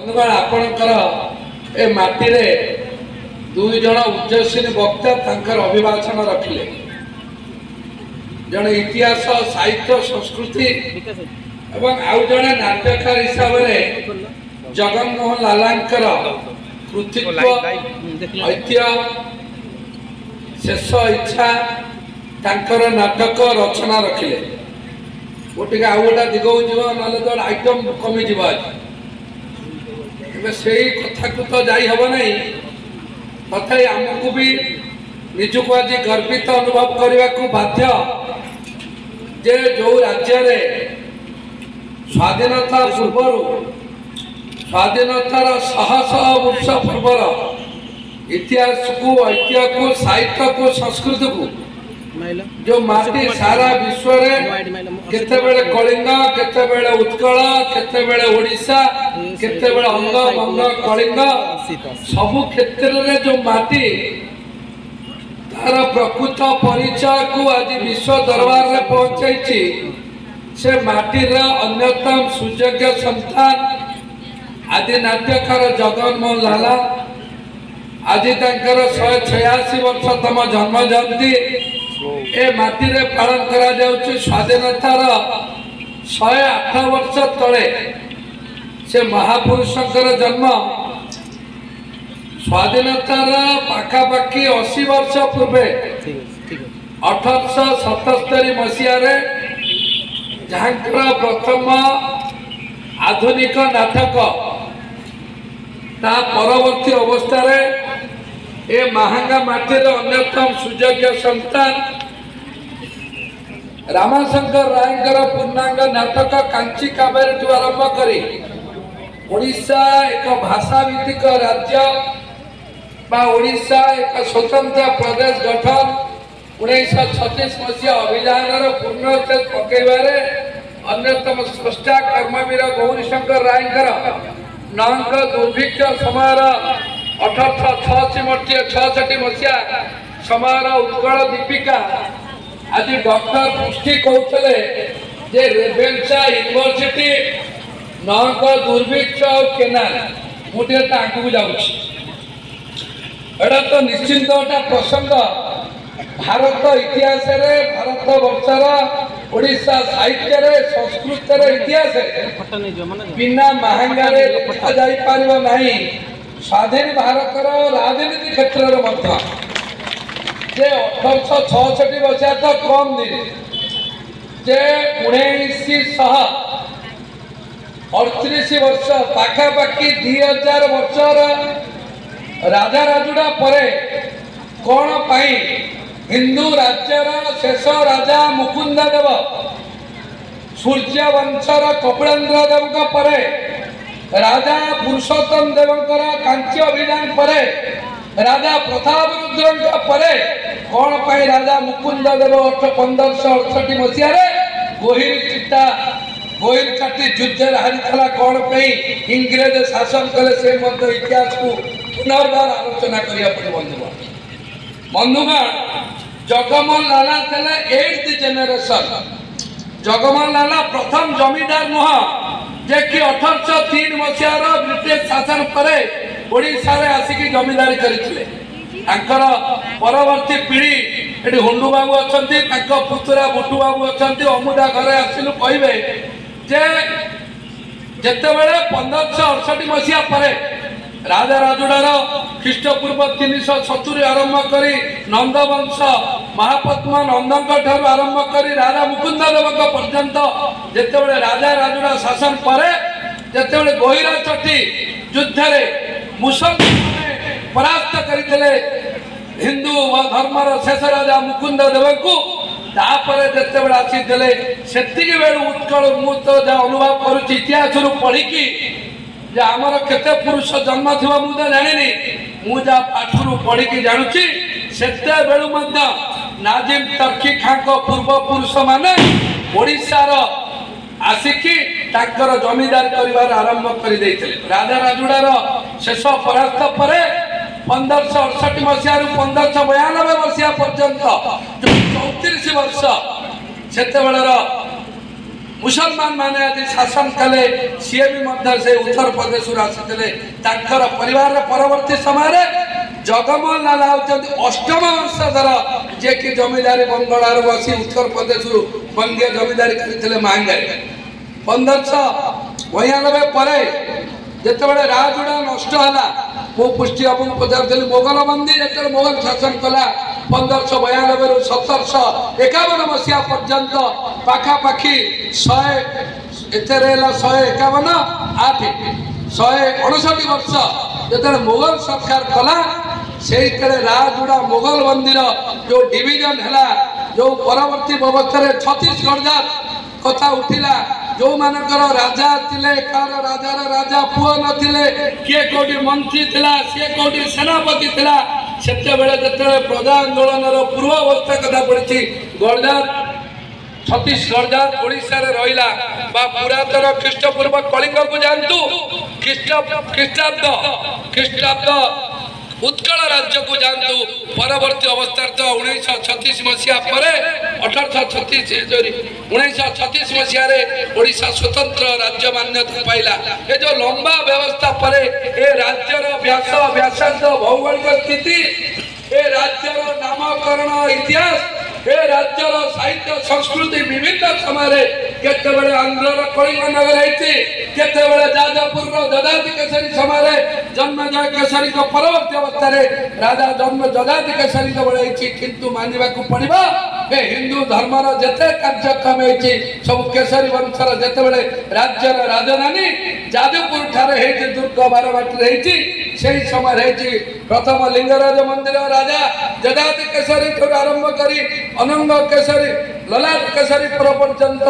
बंधुगण आपणकर ए माटी रे दुई जन उच्चशील वक्ता तांकर अभिभाषण रखिले जन इतिहास साहित्य संस्कृति एवं आउ जने नाट्यकार हिसाब से जगनमोहन लालांकर कृतित्व ऐतिह्य शेष इच्छा तांकर नाटक रचना रखिले गोटे आउ गोटा दिग ना आइटम कमी जा से कथा को तो जाई हब नहीं तथा आमको भी निजुक आज गर्वित अनुभव करने को बाध्य जे जो राज्य रे स्वाधीनता पूर्व स्वाधीनतार शह शह वर्ष पूर्वर इतिहास को ऐतिह्य को साहित्य को संस्कृति को जो माटी सारा विश्व केते बेले कलिंग केते बेले उत्कल केते बेले ओडिशा केते बेले अंग मंग कलिंग सबु क्षेत्र रे जो माटी तार प्रकृत परिचय को आज विश्व दरबार रे पहुंचाई से माटी रा अन्यतम सुयोग्य संतान आदि नाट्यकार जगनमोहन लाला आज तांकर 186 वर्षतम जन्म जयंती ए माटी रे पालन करा जाउछि स्वाधीनतार 108 वर्ष तले से महापुरुषंकर जन्म स्वाधीनतार पाखापाखि 80 वर्ष पूर्वे 1877 मसीह रे जहाँकर प्रथम आधुनिक नाटक ता परवर्ती अवस्था रे ए महांगा माटीर अन्यतम सुयोग्य संतान रामाशंकर रायकर पूर्णांग नाटक कांची कावेरी आरंभ करी ओडिशा एक भाषा भित्तिक राज्य बा ओडिशा एक स्वतंत्र प्रदेश गठन 1936 मसीहा अभियान पूर्णोच्छेद पकड़े अन्यतम स्रष्टा कर्मवीर गौरीशंकर रायकर नंक दुर्भिक्ष समय 1886 मसीहा समय उत्कल दीपिका आज डॉक्टर पुष्टि कहते जे रेभेन्सा यूनिवर्सिटी नंक दुर्भिक्ष केनाल मुझे आगे जाऊँगी एटा तो निश्चिंत गोटा प्रसंग भारत इतिहास रे भारत वर्षर ओडिशा साहित्य रे संस्कृत रे इतिहास बिना महंगा रे देखा जाई पारिबो नाही स्वाधीन भारतर राजनीति क्षेत्र रे मध्य जे 1866 मसीहा तो कम दिन जे 1938 वर्ष पाखापाखि 2000 वर्षर राजा राजुड़ा परे कौन पाई हिंदू राज्यर शेष राजा मुकुंद देव सूर्य वंशर कपिलेन्द्र देव परे राजा पुरुषोत्तम देवंकर कांची अभियान परे राजा प्रताप रुद्र परे कौन पाई राजा मुकुंद देव 1568 मसीह गोहिर चाटी युद्ध हारी कौन पाई इंग्रेज शासन कले से इतिहास को पुनर्बार आलोचना करिया पड़े बंधुगण जगमोहन लाला थे 8th जेनेरेशन जगमोहन लाला प्रथम जमीदार नुह जे कि 1803 मसीहार ब्रिटिश शासन पर ओडिशा रे आसिकी जमीदारी करथिले तांकर परवर्ती पीढ़ी एटी हुंडू बाबू अछंती तांको पुतरा बुटू बाबू अछंती अमुदा घरे आसिलु कहबे जे जेते बेले 1568 मसीहा परे राजा राजुड़ार ख्रीष्टपूर्व 370 आरंभ करी नंदवंश महापद्मा नंदक आरंभ करी राजा मुकुंद देव पर्यंत जिते राजा राजुड़ा शासन परे जिते गोहिरा चटी युद्ध मुसलमान परास्त करते हिंदू धर्मर शेष राजा मुकुंद देव को तापर जिते आसी से उत्कल मुहूर्त जहाँ अनुभव करुच्ची इतिहास पढ़ी जे आमर केते पुरुष जन्म थी मुझे जानी मुझे पाठर पढ़ी जानुची से नाजिम तर्की खां पूर्व पुरुष माने ओडिशार आसिकी ताकर जमीदार करिवार आरंभ कर राजा राजुड़ार शेष परास्त पर 1568 मसीह 1592 मसीहा पर्यंत जो 34 वर्ष से मुसलमान माने आज शासन कले सी भी से उत्तर प्रदेश आसी परिवार परवर्ती समय जगमोहन लाला होती अष्टम वंशधर जे कि जमींदारी बंगलार बसी उत्तर प्रदेश बंगे जमींदारी करते महंगाई 1592 पर जिते राजुड़ा नष्ट है मु पुष्टि बाबू पचार मोगल बंदी जो मोगल शासन कला 1592 रु 1751 मसीहा पर्यंत पाखापाखि 151 8 159 वर्ष जो मोगल सरकार कला से राजुड़ा मोगल मंदिर जो डिविजन है जो परवर्ती व्यवस्था छत्तीसगढ़ कथा उठिला जो मानकर राजा थिले कार राजार राजा पुओ नथिले किए कोटी मंत्री थिला से कोटी सेनापति थिला सेते बेले जते प्रजा आंदोलन रो पूर्व अवस्था कथा पड़छि गणजात छत्तीसगढ़ ओडिशा रे रहिला बा पुरातन ख्रीष्टपूर्व कलिंग को जानतु ख्रीष्टाब्द उत्कल राज्य को जानतु परवर्ती अवस्था तो 1936 मसीहा पर 1936 मसीहा ओडिशा स्वतंत्र राज्य मान्यता पाइला ये जो लंबा व्यवस्था पर ए राज्यर व्यासांत भौगोलिक स्थिति ए राज्यर नामकरण इतिहास ए राज्यर साहित्य संस्कृति विभिन्न समय केतबेले आंध्रर कलिंग नगर होती केतबेले जाजपुर जजाति केसरी समय जन्मजय केसरी परवर्ती अवस्था राजा जन्म जजाति केसरी बेले किंतु मानवा पड़ा ए हिंदू धर्मर जिते कार्यक्रम होती सब केसरी वंशर जितेबले राज्यर राजधानी जाजपुर ठारे दुर्ग बारवाटी से समय प्रथम लिंगराज मंदिर राजा जजाति केसरी आरंभ करी अनंग केसरी ललाट केसरी पर्यंत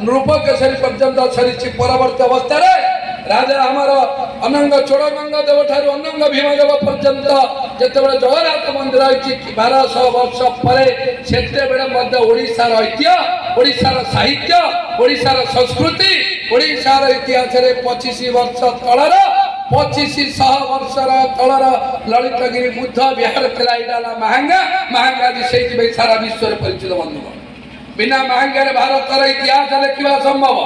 नृप केसरी पर्यंत सरी परवर्ती अवस्था राजा आमर अनंग चोड़गंग देव ठार अनंग भीमदेव पर्यंत जितेबाला जगन्नाथ मंदिर 1200 वर्ष पर ओडिशार ऐतिह्य ओडिशार साहित्य ओडिशार संस्कृति ओडिशार इतिहास 25 वर्ष तलर 2500 वर्षर तलर ललितगिरी बुद्ध विहार थिला इडाला महंगा जी सारा विश्व में परिचित बंधुगण बिना महंगार भारतर इतिहास लिखा संभव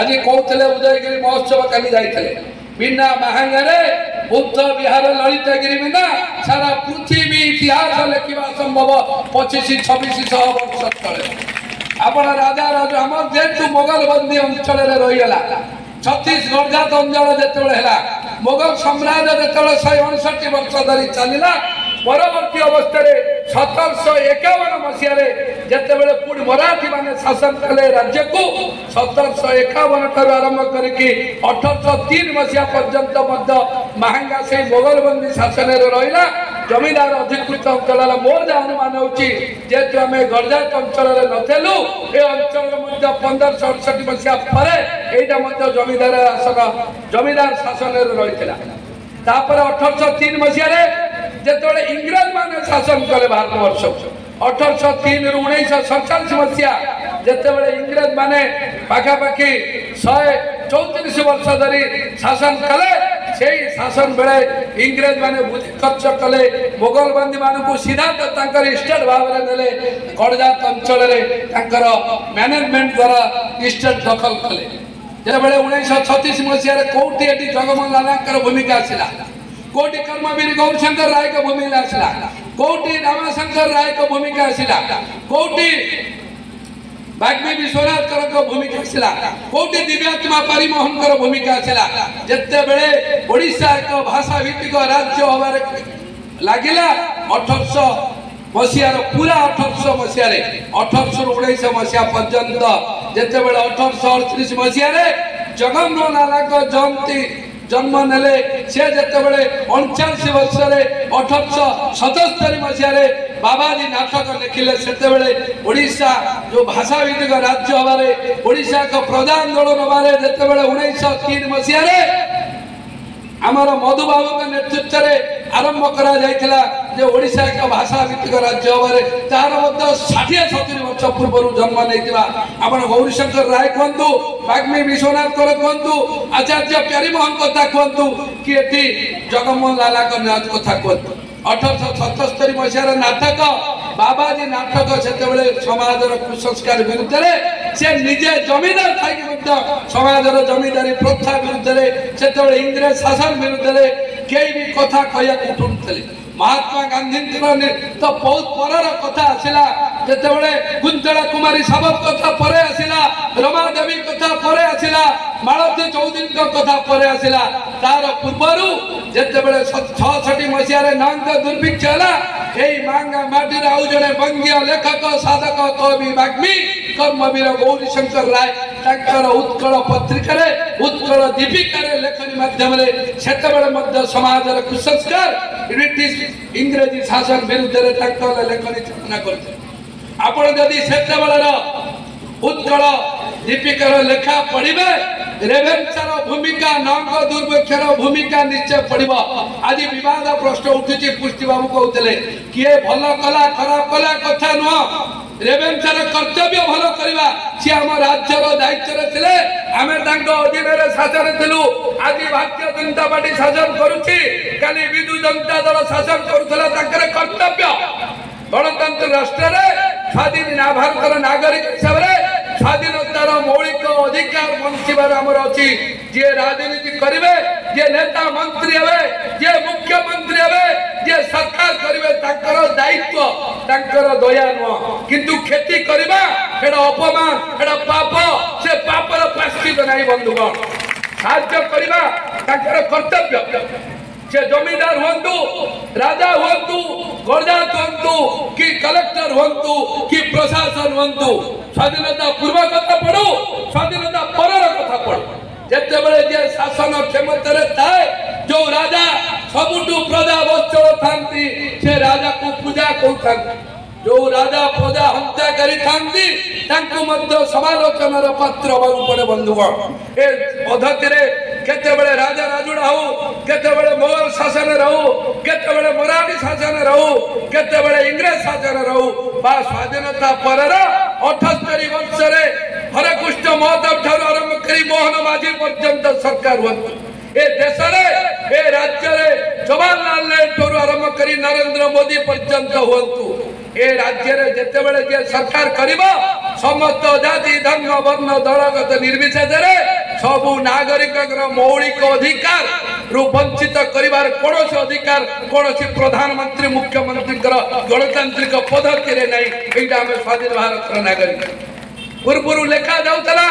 आज कहते उदयगिरी महोत्सव काली जाते बिना महंगारे बुद्ध विहार ललितगिरी बिना सारा पृथ्वी इतिहास लिखा संभव 2500-2600 वर्ष तले आपण राजा राजा आम जेतु मोगल बंदी अंचल रहीगला छत्तीसगढ़ जात अंचल जिते मोगल साम्राज्य जो 159 वर्ष धरी चलला परवर्ती अवस्था 1751 मसीह जितेबले पुणी मराठी माने शासन कले राज्य को 1751 ठार आरंभ करके 1803 मसीहा पर्यंत महंगा से मोगल बंदी शासन रहा जमींदार अधिकृत अंचल मोर जहाँ अनुमान होती जेहेतु आम गड़जात अंचल नलु ये अंचल 1568 मसीहा पर यहाँ जमींदार शासन रही 1803 मसीह जिते इंग्रज माने शासन कले भारत वर्ष 1803 रु 1947 मसीहा जितेबले इंग्रज माने पाखापाखि 134 वर्ष धरी शासन कले से शासन बेले इंग्रज माने बुद्धि खर्च कले मोगल बंदी मानक सीधा स्टेट भाव में देले गड़जात अंचल मैनेजमेंट द्वारा स्टेट दखल कले जेबले 1936 मसीह कौटी एटी जगमोहन लाला भूमिका आसला कोटी कर्मवीर गौरशंकर राय को भूमिका आसला कोटी रामाशंकर राय को भूमिका आसला कोटी बाग्मी विश्वनाथ को भूमिका आसला कोटी दिव्यात्मा परिमोहन भूमिका आसला जिते बेले ओडिशा एक भाषा भित्तिक राज्य हबार लगिला 1800 मसीह पूरा 1800 मसीह 1800 रु 1900 मसीहा पर्यंत जिते बेले 1838 मसीह जगमोहन लाला जयंती जन्म नेले से जितेबले 39 वर्ष 1877 मसीह बाबाजी नाटक लिखिले सेतेबले ओडिशा जो भाषा भित्तिक राज्य हबारे ओडिशा एक प्रजा आंदोलन हबारे जितेबले 1903 मसीह आमर मधुबाबू नेतृत्व में आरंभ करा जायतिला जे ओडिशा एक भाषा भित्तिक राज्य हबारे तार 60-70 वर्ष पूर्व जन्म नहीं आपण गौरीशंकर राय कहतु बाग्मी विश्वनाथ कहतु आचार्य प्यारीमोहन कथा कहतु कि जगमोहन लाला कथा कहतु 1877 मसीहार नाटक बाबाजी नाटक से समाज कुसंस्कार विरुद्ध से निजे जमीदार थी समाज जमीदारी प्रथा विरुद्ध से इंग्रेज शासन विरुद्ध कई भी कथा कह उठुले महात्मा गांधी तो बहुत पर कथा आसला जिते कुंतला कुमारी सावत कथा पर आसला रमा देवी कथा पर आसला मालती चौधरी कथा पर आसला तार पूर्वर जिते 66 मसीह नांग दुर्भिक्ष है मांगा माटी आउ जड़े बंगीय लेखक साधक कवि वाग्मी कर्मवीर गौरीशंकर राय तांकर उत्कल पत्रिका उत्कल दीपिका लेखनी माध्यम से समाज कुसंस्कार ब्रिटिश इंग्रेजी शासन विरुद्ध लेखनी चेतना करते आपण जदि से उत्कल दीपिकार लेखा पढ़े रेभेन्सार भूमिका नंग दुर्भिक्षर भूमिका निश्चय पड़ो आज विवाद प्रश्न उठुची पुष्टि बाबू कहते किए भल कला खराब कला कथा नुह रेभेन्सार कर्तव्य भल करवा सी आम राज्यर दायित्व थे आम अधीन शासन थिलु आज भारतीय जनता पार्टी शासन करुच्ची काली विजु जनता दल शासन करुला कर्तव्य गणतंत्र राष्ट्र स्वाधीन भारत नागरिक हिसाब से स्वाधीनतार मौलिक अधिकार बंचार आमर अच्छी जी राजनीति करेंगे जे नेता मंत्री हे जे मुख्यमंत्री हे जे सरकार करेंगे दायित्व दया नुह किंतु खेती करवा अपमान पाप से पापर प्राश्चित नहीं बंधुगण साहाय्य करवा कर्तव्य से जमीदार हूँ राजा हूँ गरजात हूँ कि कलेक्टर हूँ कि प्रशासन हूँ स्वाधीनता पूर्व कथा पढ़ू स्वाधीनता पर कथा पढ़ू जिते बड़े जे शासन क्षमता थाए जो राजा सबुठू प्रजा वत्सल था से राजा को पूजा कर जो राजा प्रजा हत्याकारी था समालोचनार पात्र पड़े बंधुगण ए पद्धति केते राजा राजुड़ा हो केते मोगल शासन रहू केते मराठी शासन रहू केते इंग्रेज शासन रहू बा स्वाधीनता पर 78 वर्ष हरकृष्ण महताब ठार आरंभ कर मोहन माझी पर्यंत सरकार हूँ ए देश ए राज्य जवाहरलाल नेहरू आरंभ कर नरेंद्र मोदी पर्यंत हूँ ए राज्य जिते बड़े जे सरकार करिबा समस्त जाति धर्म वर्ण दलगत निर्विशेष सबु नागरिक मौलिक अधिकार रु वंचित करिबार कोनोसी अधिकार कोनोसी प्रधानमंत्री मुख्यमंत्री गणतांत्रिक पद्धति रे नहीं एटा हम स्वाधीन भारत नागरिक पूर्व लेखा जाउतला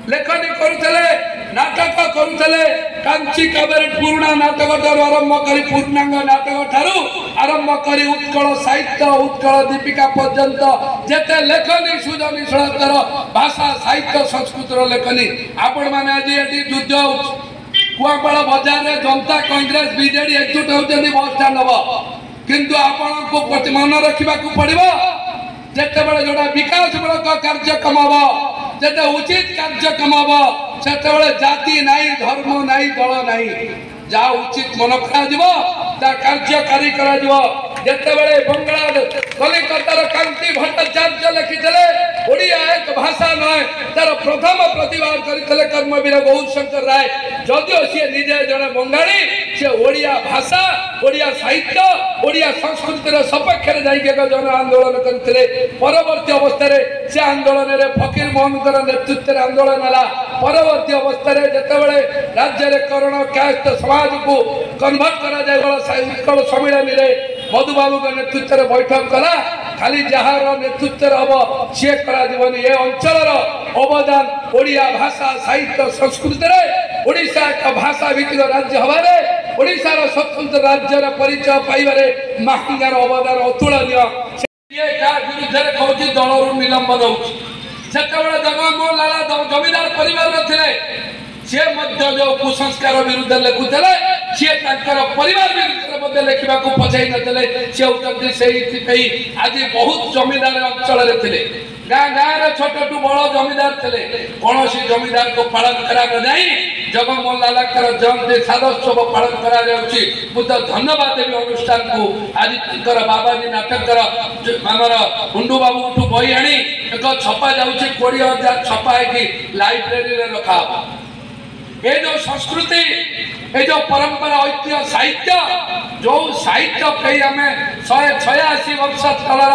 लेखनी करुले नाटक करुले कांची कावेरी पुराणा नाटक आरंभ कर पूर्णांग नाटक ठारू आरंभ कर उत्कल साहित्य उत्कल दीपिका पर्यंत जेते लेखनी सुजनीशर भाषा साहित्य संस्कृतर लेखनी आपण मैंने आज ये युद्ध कुआपाड़ बजार में जनता कांग्रेस बीजेडी एकजुट होती बस स्टाण हम किंतु आपण को मन रखा पड़ो जिते बड़े जोड़ा विकासमूलक कार्यक्रम हम जिते उचित कार्यक्रम हम से जाति नाई धर्म नाई दल नाई जहाँ उचित मन करा कार्यकारी जिते बड़े बंगाल कलिकतार कांति भट्टाचार्य लिखिले ओडिया एक भाषा नए तार प्रथम प्रतिवाद करते कर्मवीर गौरीशंकर राय जदिओ सी निजे जड़े बंगाली सी ओडिया भाषा ओडिया साहित्य ओडिया संस्कृतिर सपक्ष जाकर जन आंदोलन करते परवर्ती अवस्था से आंदोलन में फकीर मोहन नेतृत्व आंदोलन है परवर्ती अवस्था जिते राज्य में करण कास्ट समाज को कन्वर्ट कर सम्मिलन में मधुबाबू नेतृत्व में बैठक कला खाली जार नेतृत्व हम सी कर ये अंचल अवदान ओडिया भाषा साहित्य संस्कृति ओडिशा एक भाषा भित्तिक राज्य हमारे ओडिशार स्वतंत्र राज्यर परिचय पाइबारे महांगार अवदान अतुलनीय विरुद्ध कौच दल निलंबन होते जगमोहन लाला जमीदार परिवार थे सी जो कुसंस्कार विरुद्ध लिखुले सी परिवार विरुद्ध लिखा पचाई नथिले सी होती आज बहुत जमीदार अंचल थे गाँ गाँव छोटू बड़ जमीदार थे कौन जमीदार को पालन करा जाए जगमोहन लाला जयंती सादोत्सव पालन करा धन्यवाद देवी अनुष्ठान को आज बाबाजी नाटक आमर कुंडू बाबू बही आनी एक छपा जा 20,000 छपा है लाइब्रेरी रखा ये जो संस्कृति ये जो परंपरा ऐतिह्य साहित्य जो साहित्य पे आम 186 वर्ष तलर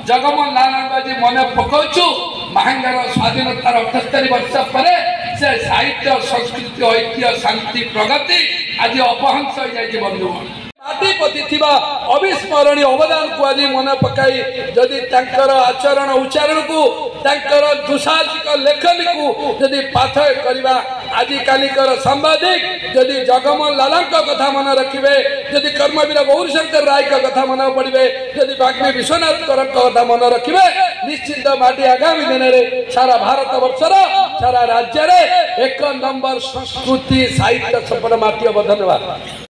जगमोहन लाल जी मन पकाचु महांगार स्वाधीनतार 78 वर्ष पर से साहित्य संस्कृति ऐतिह्य शांति प्रगति आज अपहंस हो जाए बंधुगण माटी प्रति थिबा अविस्मरणीय अवदान को आज मन पकाई जदि तांकर आचरण उच्चारण को तांकर दुसाहसिक लेखनी को जदि पाथय करबा आजि कालिकर सांबादिक जदि जगमोहन लालक कथा मन रखिबे जदि कर्मवीर गौरशंकर राय का कथा मन पड़िबे जदि बाग्मी विश्वनाथ करक कथा मन रखिबे निश्चित माटी आगामी दिन में सारा भारत वर्षर सारा राज्य रे 1 नंबर संस्कृति साहित्य संपन्न माटी। धन्यवाद।